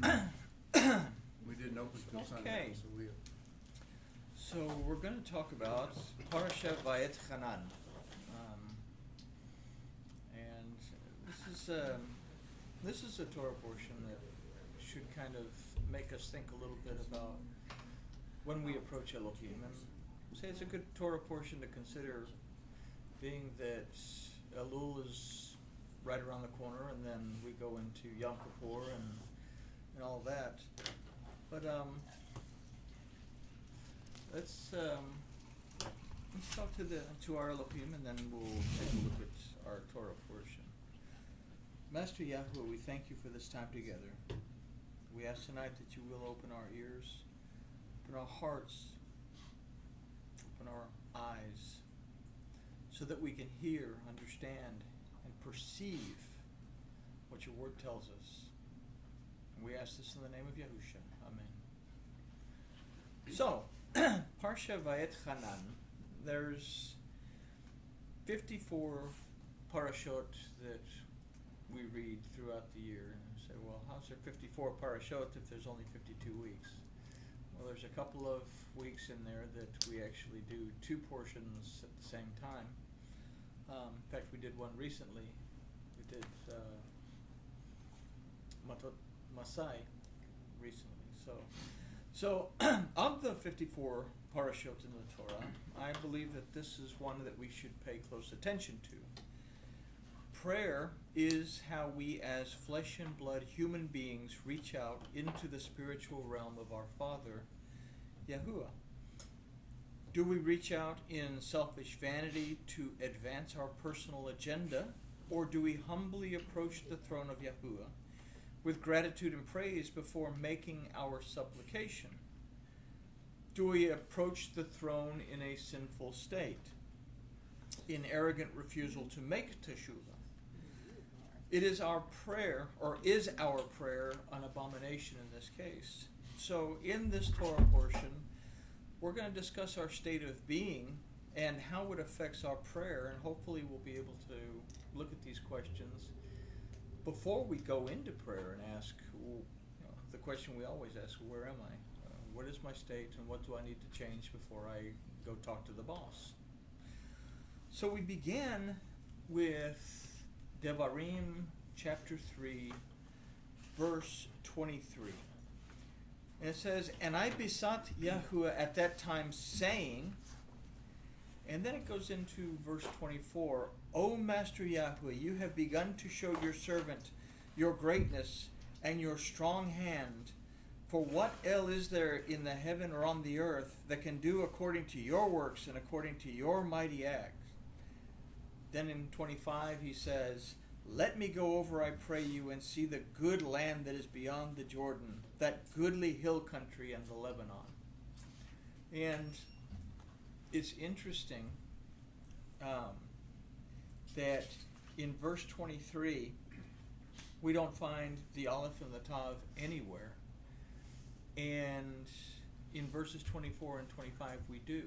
We didn't open till Sunday. Okay. So we're going to talk about Parsha Vayet Chanan. And this is a Torah portion that should kind of make us think a little bit about when we approach Elohim. And say it's a good Torah portion to consider, being that Elul is right around the corner, and then we go into Yom Kippur and all that. But let's talk to our Elohim, and then we'll take a look at our Torah portion. Master Yahuwah, we thank you for this time together. We ask tonight that you will open our ears, open our hearts, open our eyes, so that we can hear, understand, and perceive what your word tells us. And we ask this in the name of Yahusha. Amen. So, Parsha Vayet Chanan, there's 54 parashot that we read throughout the year. And you say, well, how's there 54 parashot if there's only 52 weeks? Well, there's a couple of weeks in there that we actually do two portions at the same time. In fact, we did one recently. We did Masai recently. So of the 54 parashot in the Torah, I believe that this is one that we should pay close attention to. Prayer is how we as flesh and blood human beings reach out into the spiritual realm of our Father, Yahuwah. Do we reach out in selfish vanity to advance our personal agenda, or do we humbly approach the throne of Yahuwah with gratitude and praise before making our supplication? Do we approach the throne in a sinful state, in arrogant refusal to make teshuvah? It is our prayer, or is our prayer, an abomination in this case? So in this Torah portion, we're going to discuss our state of being and how it affects our prayer, and hopefully we'll be able to look at these questions before we go into prayer and ask, the question we always ask, where am I? What is my state, and what do I need to change before I go talk to the boss? So we begin with Devarim chapter 3, verse 23. And it says, and I besought Yahuwah at that time, saying, and then it goes into verse 24, O Master Yahuwah, you have begun to show your servant your greatness and your strong hand. For what el is there in the heaven or on the earth that can do according to your works and according to your mighty acts? Then in 25 he says, let me go over, I pray you, and see the good land that is beyond the Jordan, that goodly hill country and the Lebanon. And it's interesting that in verse 23, we don't find the Aleph and the Tav anywhere. And in verses 24 and 25, we do.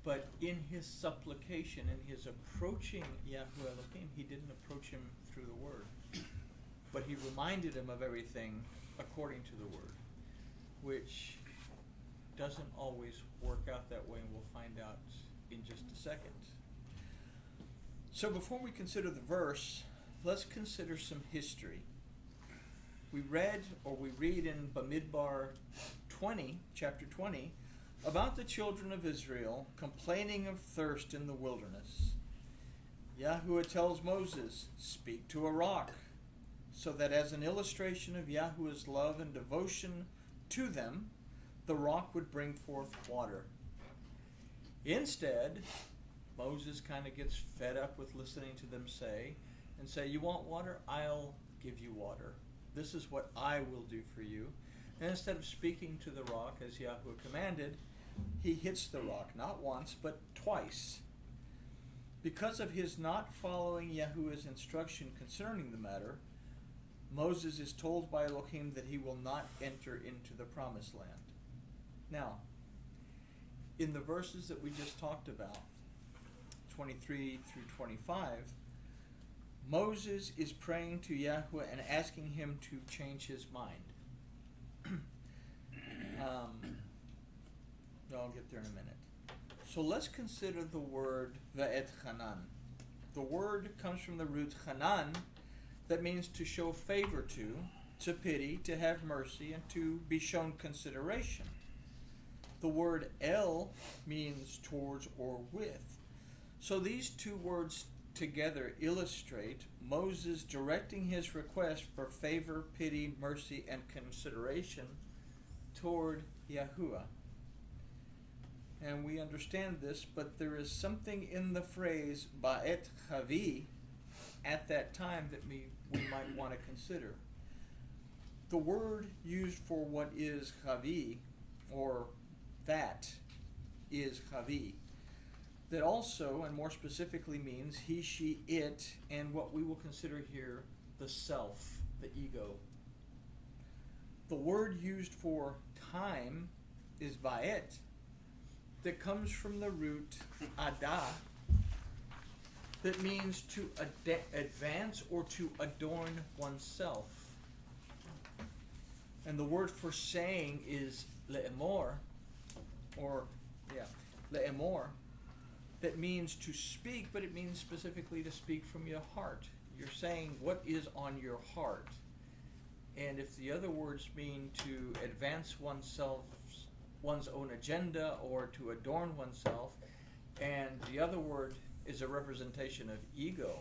But in his supplication, in his approaching Yahuwah Elohim, he didn't approach him through the word. But he reminded him of everything according to the word, which doesn't always work out that way, and we'll find out in just a second. So before we consider the verse, let's consider some history. We read in Bamidbar 20, chapter 20, about the children of Israel complaining of thirst in the wilderness. Yahuwah tells Moses, speak to a rock, so that as an illustration of Yahuwah's love and devotion to them, the rock would bring forth water. Instead, Moses kind of gets fed up with listening to them say, you want water? I'll give you water. This is what I will do for you. And instead of speaking to the rock as Yahuwah commanded, he hits the rock, not once, but twice. Because of his not following Yahuwah's instruction concerning the matter, Moses is told by Elohim that he will not enter into the promised land. Now, in the verses that we just talked about, 23 through 25, Moses is praying to Yahuwah and asking him to change his mind. I'll get there in a minute. So let's consider the word Vayet Chanan. The word comes from the root Chanan, that means to show favor to pity, to have mercy, and to be shown consideration. The word El means towards or with. So these two words together illustrate Moses directing his request for favor, pity, mercy, and consideration toward Yahuwah. And we understand this, but there is something in the phrase Ba'et Chavi at that time that we might want to consider. The word used for what is Chavi, or that is Chavi, that also, and more specifically, means he, she, it, and what we will consider here the self, the ego. The word used for time is Vayet, that comes from the root Adah, that means to advance or to adorn oneself. And the word for saying is le'emor, le'emor, that means to speak, but it means specifically to speak from your heart. You're saying what is on your heart. And if the other words mean to advance one's own agenda or to adorn oneself, and the other word is a representation of ego,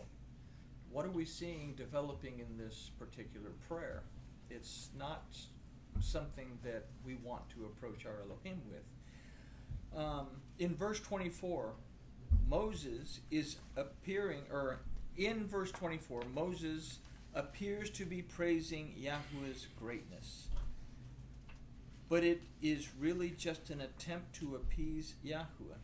what are we seeing developing in this particular prayer? It's not something that we want to approach our Elohim with. In verse 24, Moses is appearing, or in verse 24, Moses appears to be praising Yahweh's greatness. But it is really just an attempt to appease Yahuwah.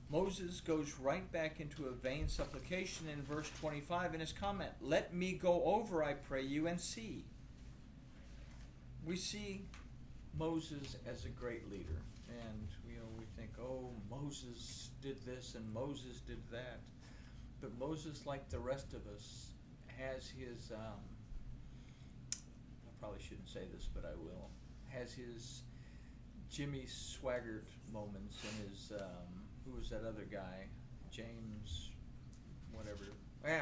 Moses goes right back into a vain supplication in verse 25 in his comment, "Let me go over, I pray you, and see." We see Moses as a great leader. And we think, oh, Moses did this and Moses did that. But Moses, like the rest of us, has his, I probably shouldn't say this, but I will, has his Jimmy Swaggart moments and his, who was that other guy? James, whatever.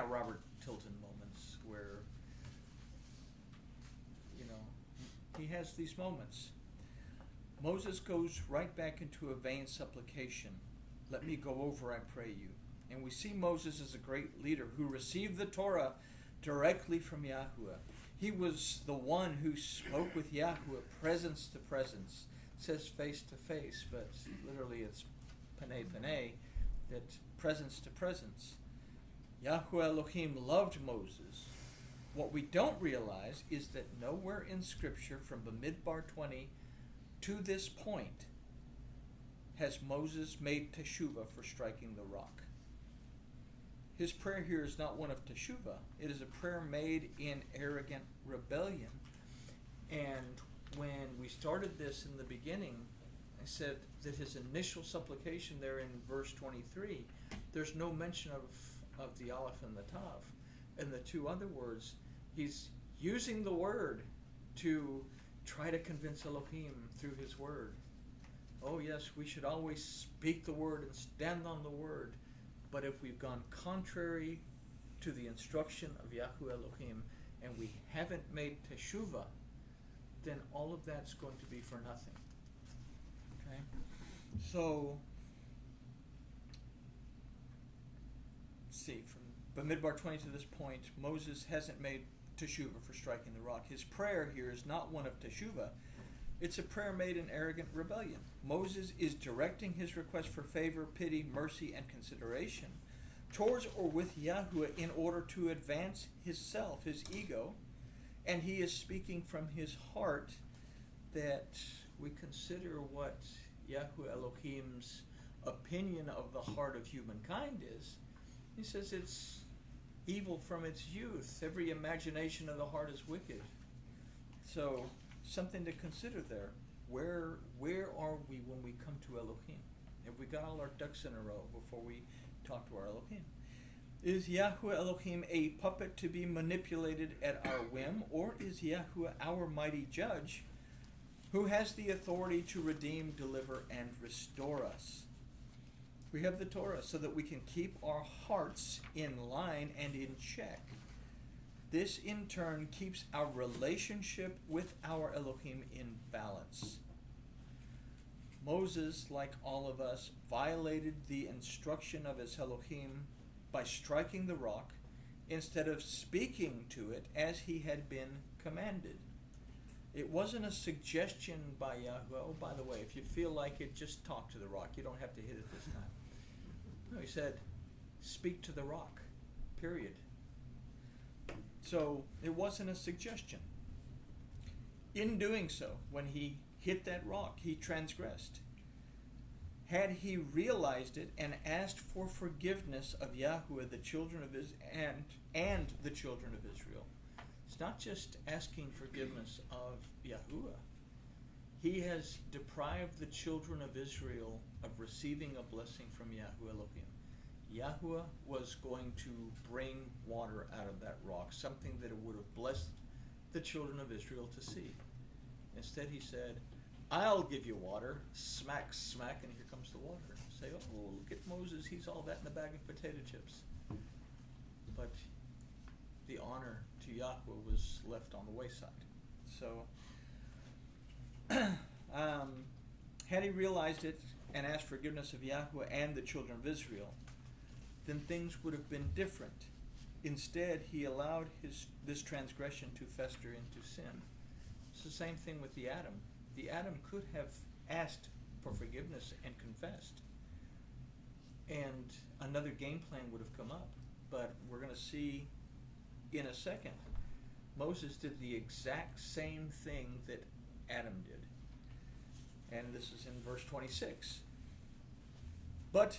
Robert Tilton moments where, he has these moments. Moses goes right back into a vain supplication. Let me go over, I pray you. And we see Moses as a great leader who received the Torah directly from Yahuwah. He was the one who spoke with Yahuwah presence to presence. It says face to face, but literally it's panei panei, that presence to presence. Yahuwah Elohim loved Moses. What we don't realize is that nowhere in Scripture from Bamidbar 20 to this point has Moses made teshuvah for striking the rock. His prayer here is not one of teshuvah. It is a prayer made in arrogant rebellion. And when we started this in the beginning, I said that his initial supplication there in verse 23, there's no mention of the Aleph and the Tav. And the two other words, he's using the word to try to convince Elohim through his word. Oh yes, we should always speak the word and stand on the word. But if we've gone contrary to the instruction of Yahuwah Elohim and we haven't made teshuvah, then all of that's going to be for nothing. Okay? So, let's see, from Bamidbar 20 to this point, Moses hasn't made teshuvah for striking the rock. His prayer here is not one of teshuvah. It's a prayer made in arrogant rebellion. Moses is directing his request for favor, pity, mercy, and consideration towards or with Yahuwah in order to advance his self, his ego, and he is speaking from his heart that we consider what Yahuwah Elohim's opinion of the heart of humankind is. He says it's evil from its youth. Every imagination of the heart is wicked. So, something to consider there. Where are we when we come to Elohim? Have we got all our ducks in a row before we talk to our Elohim? Is Yahuwah Elohim a puppet to be manipulated at our whim, or is Yahuwah our mighty judge who has the authority to redeem, deliver, and restore us. We have the Torah so that we can keep our hearts in line and in check. This in turn keeps our relationship with our Elohim in balance. Moses, like all of us, violated the instruction of his Elohim by striking the rock instead of speaking to it as he had been commanded. It wasn't a suggestion by Yahweh. Oh, by the way, if you feel like it, just talk to the rock. You don't have to hit it this time. No, he said, speak to the rock, period. So it wasn't a suggestion. In doing so, when he hit that rock, he transgressed. Had he realized it and asked for forgiveness of Yahweh, the children of Israel, and the children of Israel, it's not just asking forgiveness of Yahuwah. He has deprived the children of Israel of receiving a blessing from Yahweh Elohim. Yahuwah was going to bring water out of that rock, something that it would have blessed the children of Israel to see. Instead he said, I'll give you water. Smack, smack, and here comes the water. Say, oh, look at Moses, he's all that in a bag of potato chips. But the honor to Yahweh was left on the wayside. So, had he realized it and asked forgiveness of Yahweh and the children of Israel, then things would have been different. Instead, he allowed this transgression to fester into sin. It's the same thing with the Adam. The Adam could have asked for forgiveness and confessed, and another game plan would have come up. But we're going to see in a second, Moses did the exact same thing that Adam did. And this is in verse 26. But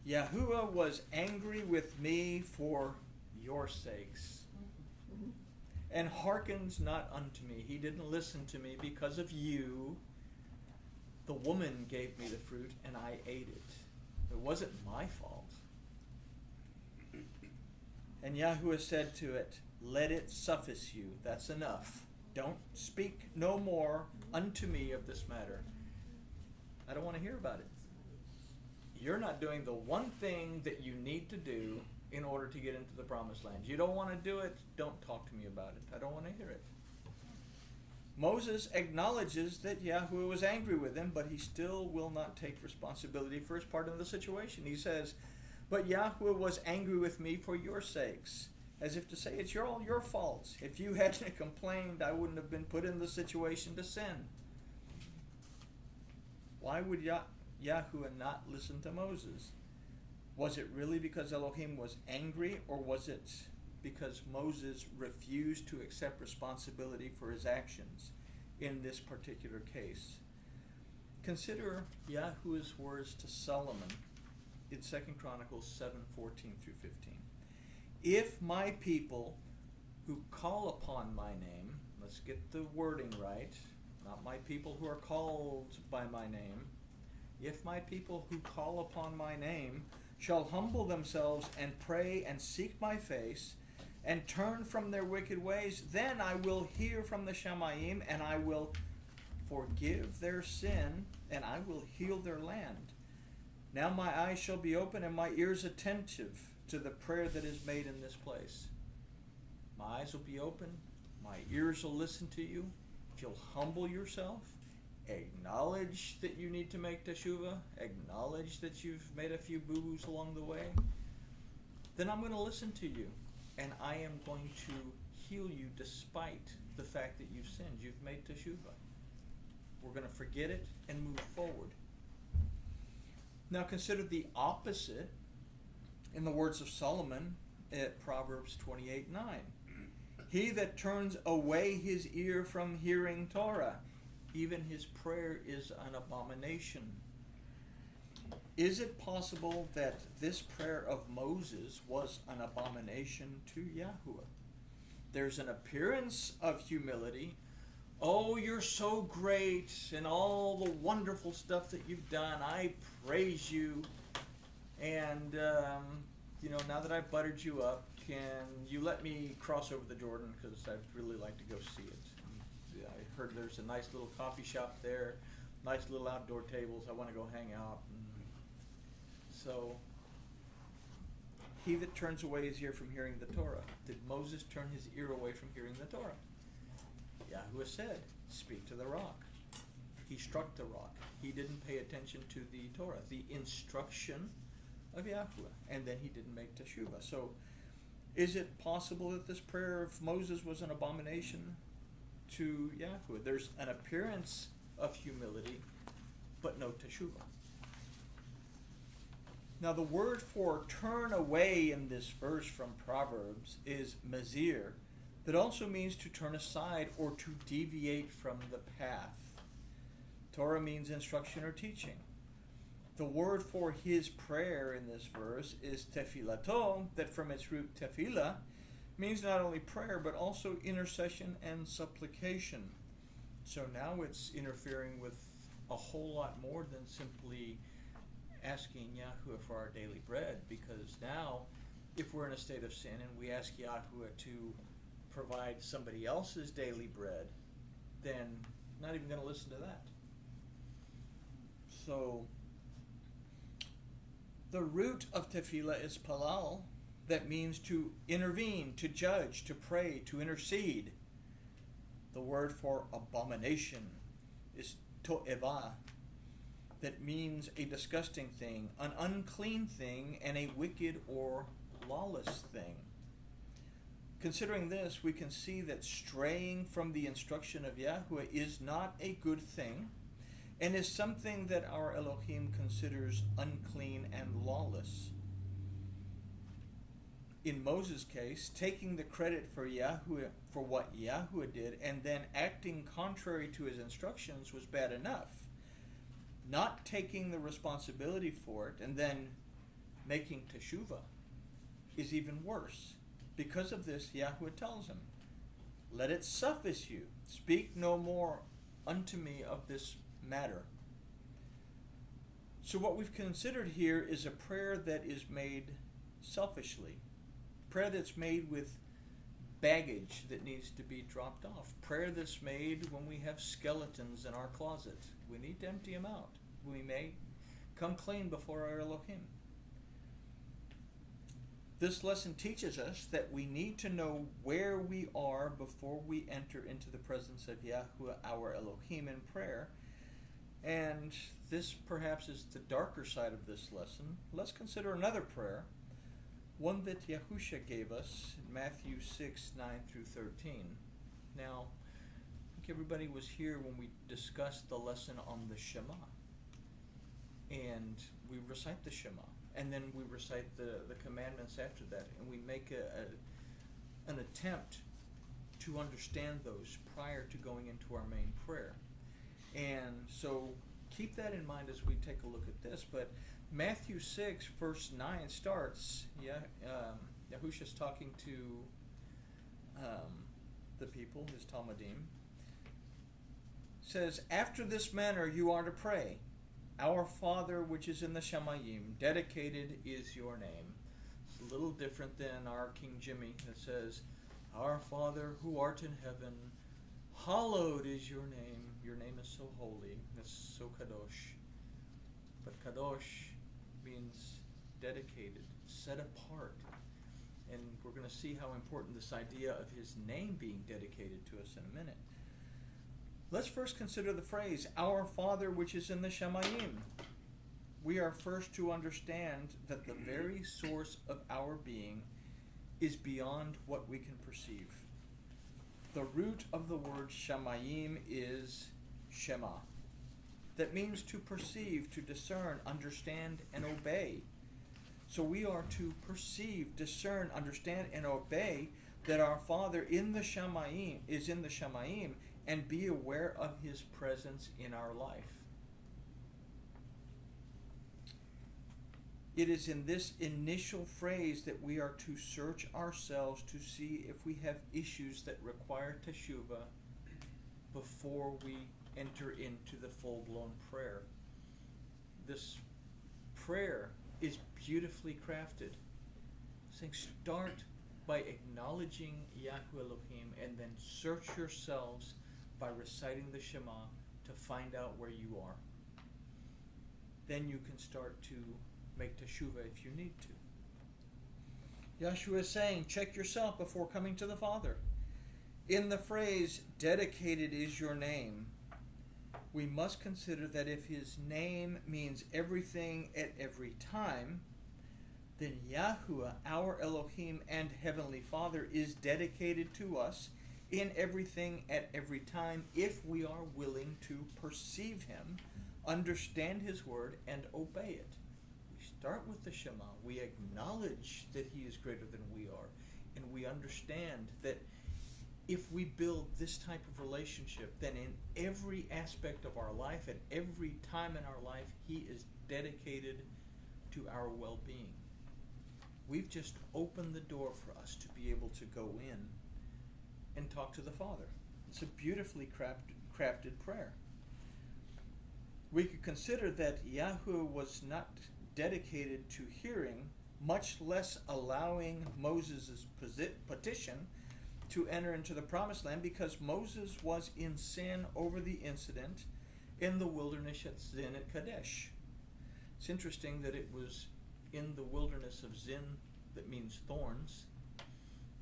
Yahuwah was angry with me for your sakes, and hearkens not unto me. He didn't listen to me because of you. The woman gave me the fruit, and I ate it. It wasn't my fault. And Yahuwah said to it, let it suffice you. That's enough. Don't speak no more unto me of this matter. I don't want to hear about it. You're not doing the one thing that you need to do in order to get into the promised land. You don't want to do it, don't talk to me about it. I don't want to hear it. Moses acknowledges that Yahweh was angry with him, but he still will not take responsibility for his part in the situation. He says, but Yahweh was angry with me for your sakes, as if to say, it's all your fault. If you hadn't complained, I wouldn't have been put in the situation to sin. Why would Yahuwah not listen to Moses? Was it really because Elohim was angry, or was it because Moses refused to accept responsibility for his actions in this particular case? Consider Yahuwah's words to Solomon in 2 Chronicles 7:14 through 15. If my people who call upon my name, let's get the wording right, not my people who are called by my name, if my people who call upon my name shall humble themselves and pray and seek my face and turn from their wicked ways, then I will hear from the Shamayim, and I will forgive their sin, and I will heal their land. Now my eyes shall be open and my ears attentive to the prayer that is made in this place. My eyes will be open, my ears will listen to you. If you'll humble yourself, acknowledge that you need to make teshuvah, acknowledge that you've made a few boo-boos along the way, then I'm going to listen to you, and I am going to heal you despite the fact that you've sinned. You've made teshuvah. We're going to forget it and move forward. Now consider the opposite in the words of Solomon at Proverbs 28:9. He that turns away his ear from hearing Torah, even his prayer is an abomination. Is it possible that this prayer of Moses was an abomination to Yahuwah? There's an appearance of humility. Oh, you're so great, and all the wonderful stuff that you've done. I praise you. And, now that I've buttered you up, can you let me cross over the Jordan? Because I'd really like to go see it. I heard there's a nice little coffee shop there, nice little outdoor tables. I want to go hang out. And so, he that turns away his ear from hearing the Torah. Did Moses turn his ear away from hearing the Torah? Yahuwah said, speak to the rock. He struck the rock. He didn't pay attention to the Torah, the instruction of Yahuwah, and then he didn't make teshuvah. So, is it possible that this prayer of Moses was an abomination to Yahuwah? There's an appearance of humility, but no teshuvah. Now, the word for turn away in this verse from Proverbs is mazir, that also means to turn aside or to deviate from the path. Torah means instruction or teaching. The word for his prayer in this verse is tefilato, that from its root tefillah means not only prayer but also intercession and supplication. So now it's interfering with a whole lot more than simply asking Yahuwah for our daily bread, because now if we're in a state of sin and we ask Yahuwah to provide somebody else's daily bread, then not even going to listen to that. So the root of tefillah is palal, that means to intervene, to judge, to pray, to intercede. The word for abomination is to'evah, that means a disgusting thing, an unclean thing, and a wicked or lawless thing. Considering this, we can see that straying from the instruction of Yahuwah is not a good thing, and is something that our Elohim considers unclean and lawless. In Moses' case, taking the credit for Yahuwah for what Yahuwah did and then acting contrary to his instructions was bad enough. Not taking the responsibility for it and then making teshuvah is even worse. Because of this, Yahuwah tells him, let it suffice you. Speak no more unto me of this matter. So what we've considered here is a prayer that is made selfishly. Prayer that's made with baggage that needs to be dropped off. Prayer that's made when we have skeletons in our closet. We need to empty them out. We may come clean before our Elohim. This lesson teaches us that we need to know where we are before we enter into the presence of Yahuwah, our Elohim, in prayer. And this perhaps is the darker side of this lesson. Let's consider another prayer, one that Yahusha gave us in Matthew 6, 9 through 13. Now, I think everybody was here when we discussed the lesson on the Shema. And we recite the Shema. And then we recite the commandments after that. And we make an attempt to understand those prior to going into our main prayer. And so keep that in mind as we take a look at this. But Matthew 6, verse 9 starts, Yahusha's talking to the people, his Talmudim. Says, after this manner you are to pray. Our Father which is in the Shamayim, dedicated is your name. It's a little different than our King Jimmy that says, our Father who art in heaven, hallowed is your name. Your name is so holy. It's so kadosh. But kadosh means dedicated, set apart. And we're going to see how important this idea of his name being dedicated to us in a minute. Let's first consider the phrase, our Father which is in the Shamayim. We are first to understand that the very source of our being is beyond what we can perceive. The root of the word Shamayim is Shema. That means to perceive, to discern, understand, and obey. So we are to perceive, discern, understand, and obey that our Father in the Shamayim is in the Shamayim, and be aware of his presence in our life. It is in this initial phrase that we are to search ourselves to see if we have issues that require teshuvah before we enter into the full-blown prayer. This prayer is beautifully crafted. Saying start by acknowledging Yahuwah Elohim and then search yourselves by reciting the Shema to find out where you are. Then you can start to make teshuvah if you need to. Yeshua is saying, check yourself before coming to the Father. In the phrase, dedicated is your name, we must consider that if his name means everything at every time, then Yahuwah, our Elohim and Heavenly Father, is dedicated to us in everything at every time if we are willing to perceive him, understand his word, and obey it. We start with the Shema. We acknowledge that he is greater than we are, and we understand that if we build this type of relationship, then in every aspect of our life, at every time in our life, he is dedicated to our well-being. We've just opened the door for us to be able to go in and talk to the Father. It's a beautifully crafted prayer. We could consider that Yahuwah was not dedicated to hearing, much less allowing Moses' petition to enter into the promised land, because Moses was in sin over the incident in the wilderness at Zin at Kadesh. It's interesting that it was in the wilderness of Zin, that means thorns,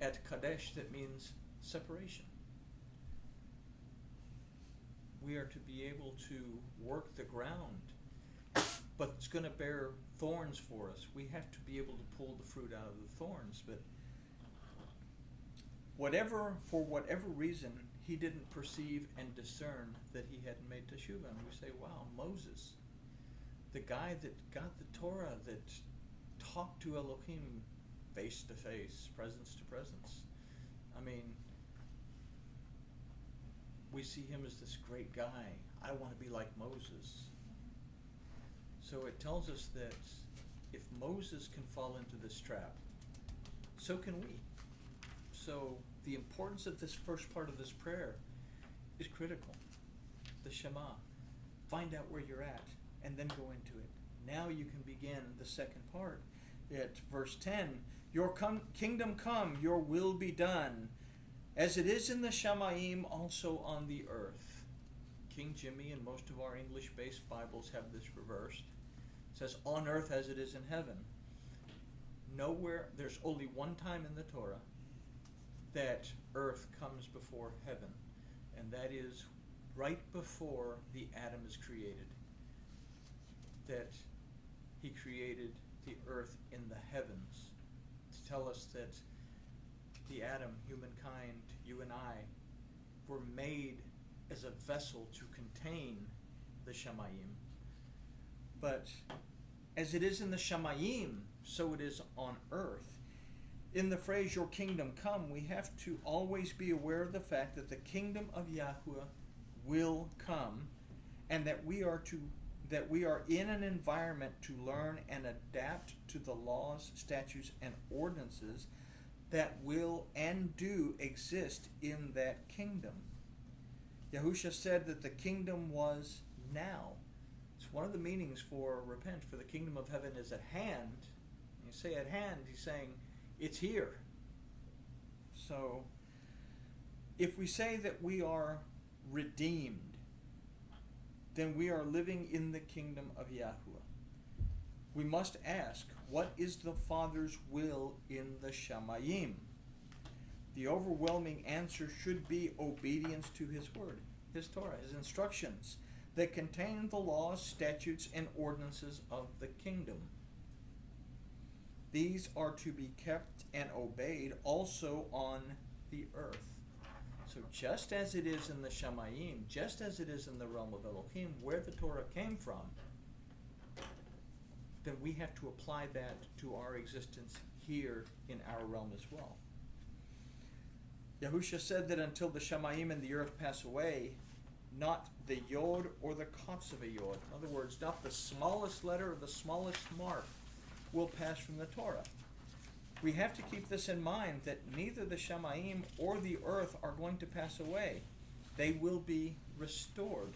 at Kadesh, that means separation. We are to be able to work the ground, but it's going to bear thorns for us. We have to be able to pull the fruit out of the thorns, but for whatever reason, he didn't perceive and discern that he hadn't made teshuvah. And we say, wow, Moses, the guy that got the Torah, that talked to Elohim face to face, presence to presence. I mean, we see him as this great guy. I want to be like Moses. So it tells us that if Moses can fall into this trap, so can we. So the importance of this first part of this prayer is critical. The Shema. Find out where you're at and then go into it. Now you can begin the second part. At verse 10, your kingdom come, your will be done, as it is in the Shamayim, also on the earth. King Jimmy and most of our English-based Bibles have this reversed. It says, on earth as it is in heaven. Nowhere, there's only one time in the Torah that earth comes before heaven, and that is right before the Adam is created. That he created the earth in the heavens to tell us that the Adam, humankind, you and I, were made as a vessel to contain the Shamayim. But as it is in the Shamayim, so it is on earth. In the phrase, your kingdom come, we have to always be aware of the fact that the kingdom of Yahuwah will come, and that we are in an environment to learn and adapt to the laws, statutes, and ordinances that will and do exist in that kingdom. Yahusha said that the kingdom was now. It's one of the meanings for repent, for the kingdom of heaven is at hand. When you say at hand, he's saying it's here. So, if we say that we are redeemed, then we are living in the kingdom of Yahuwah. We must ask, what is the Father's will in the Shamayim? The overwhelming answer should be obedience to his word, his Torah, his instructions that contain the laws, statutes, and ordinances of the kingdom. These are to be kept and obeyed also on the earth. So just as it is in the Shamayim, just as it is in the realm of Elohim, where the Torah came from, then we have to apply that to our existence here in our realm as well. Yahusha said that until the Shamayim and the earth pass away, not the Yod or the Kotz of a Yod, in other words, not the smallest letter or the smallest mark, will pass from the Torah. We have to keep this in mind, that neither the Shamayim or the earth are going to pass away. They will be restored,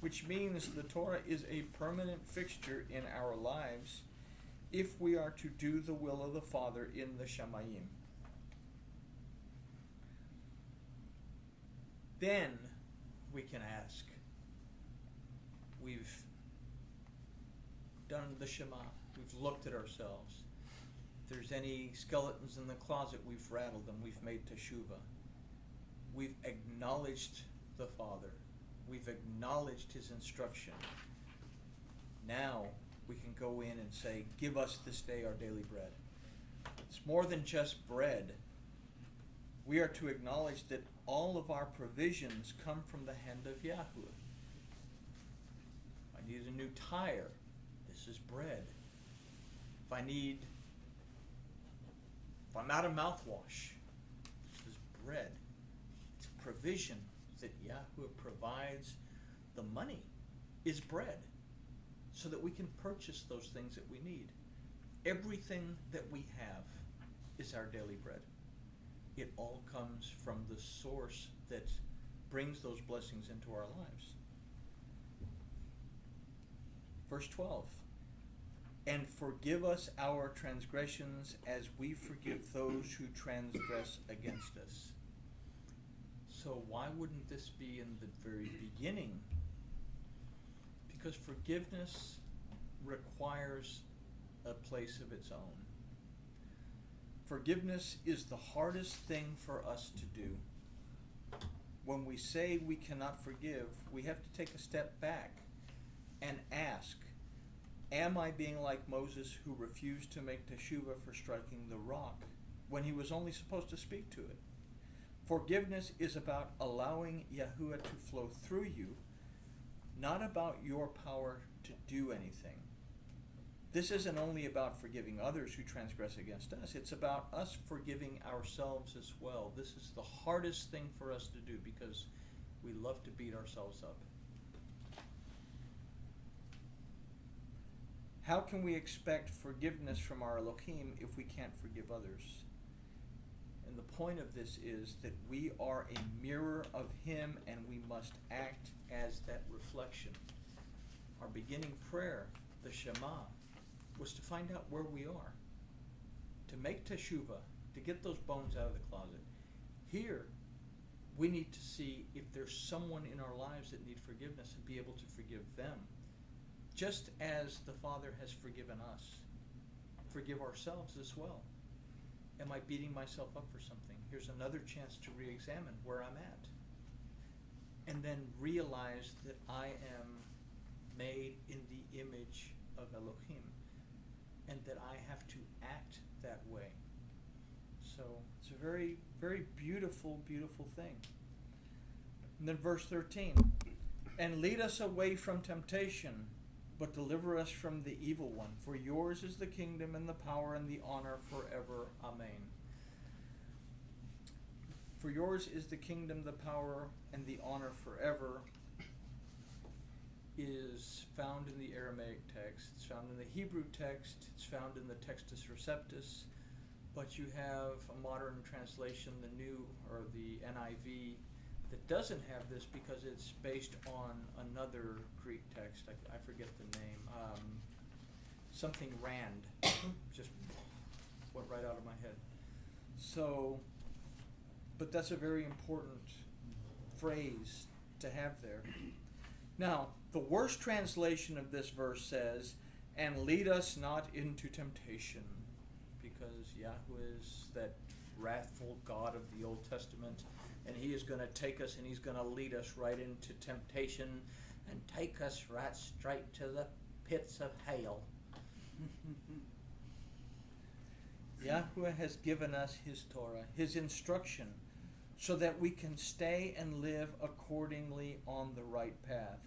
which means the Torah is a permanent fixture in our lives if we are to do the will of the Father in the Shamayim. Then we can ask. We've done the Shema. We've looked at ourselves. If there's any skeletons in the closet, we've rattled them. We've made teshuvah. We've acknowledged the Father. We've acknowledged His instruction. Now we can go in and say, give us this day our daily bread. It's more than just bread. We are to acknowledge that all of our provisions come from the hand of Yahuwah. I need a new tire. This is bread. If I'm out of mouthwash, this is bread. It's provision that Yahuwah provides. The money is bread so that we can purchase those things that we need. Everything that we have is our daily bread. It all comes from the source that brings those blessings into our lives. Verse 12. And forgive us our transgressions as we forgive those who transgress against us. So why wouldn't this be in the very beginning? Because forgiveness requires a place of its own. Forgiveness is the hardest thing for us to do. When we say we cannot forgive, we have to take a step back and ask, am I being like Moses, who refused to make teshuvah for striking the rock when he was only supposed to speak to it? Forgiveness is about allowing Yahuwah to flow through you, not about your power to do anything. This isn't only about forgiving others who transgress against us. It's about us forgiving ourselves as well. This is the hardest thing for us to do because we love to beat ourselves up. How can we expect forgiveness from our Elohim if we can't forgive others? And the point of this is that we are a mirror of Him and we must act as that reflection. Our beginning prayer, the Shema, was to find out where we are, to make teshuvah, to get those bones out of the closet. Here, we need to see if there's someone in our lives that need forgiveness and be able to forgive them. Just as the Father has forgiven us, forgive ourselves as well. Am I beating myself up for something? Here's another chance to re-examine where I'm at. And then realize that I am made in the image of Elohim and that I have to act that way. So it's a very, very beautiful, beautiful thing. And then verse 13, and lead us away from temptation, but deliver us from the evil one. For yours is the kingdom and the power and the honor forever. Amen. For yours is the kingdom, the power, and the honor forever is found in the Aramaic text. It's found in the Hebrew text. It's found in the Textus Receptus. But you have a modern translation, the New or the NIV, that doesn't have this because it's based on another Greek text. I forget the name. Something Rand. Just went right out of my head. So, but that's a very important phrase to have there. Now, the worst translation of this verse says, and lead us not into temptation, because Yahweh is that wrathful God of the Old Testament, and He is going to take us and He's going to lead us right into temptation and take us right straight to the pits of hell. Yahweh has given us His Torah, His instruction, so that we can stay and live accordingly on the right path.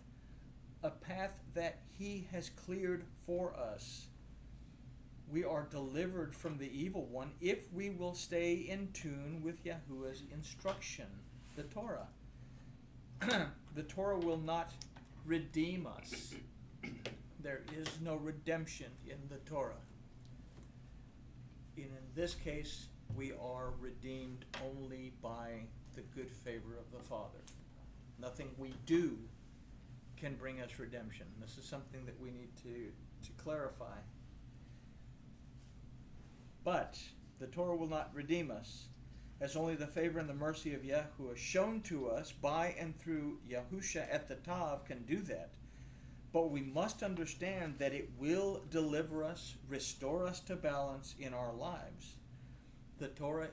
A path that He has cleared for us. We are delivered from the evil one if we will stay in tune with Yahuwah's instruction, the Torah. The Torah will not redeem us. There is no redemption in the Torah. In this case, we are redeemed only by the good favor of the Father. Nothing we do can bring us redemption. This is something that we need to clarify. But the Torah will not redeem us. as only the favor and the mercy of Yahuwah shown to us by and through Yahusha at the Tav can do that. But we must understand that it will deliver us, restore us to balance in our lives. The Torah